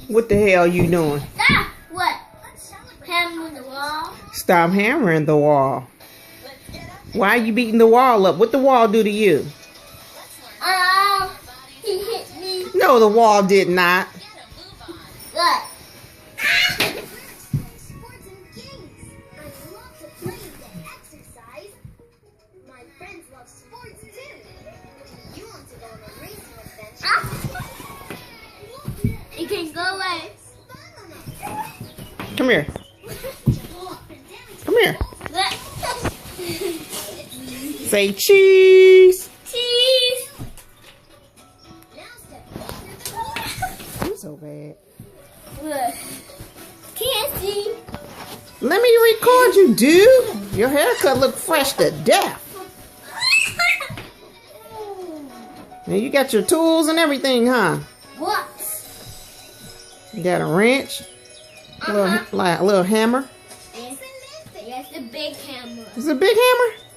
What the hell you doing? Stop! What? Hammering the wall. Stop hammering the wall. Why are you beating the wall up? What the wall do to you? He hit me. No, the wall did not. What? It can go away. Come here. Come here. What? Say cheese. Cheese. You're so bad. What? Can't see. Let me record you, dude. Your haircut look fresh to death. And you got your tools and everything, huh? What? You got a wrench, a little hammer. Yes, the big hammer. Is it a big hammer?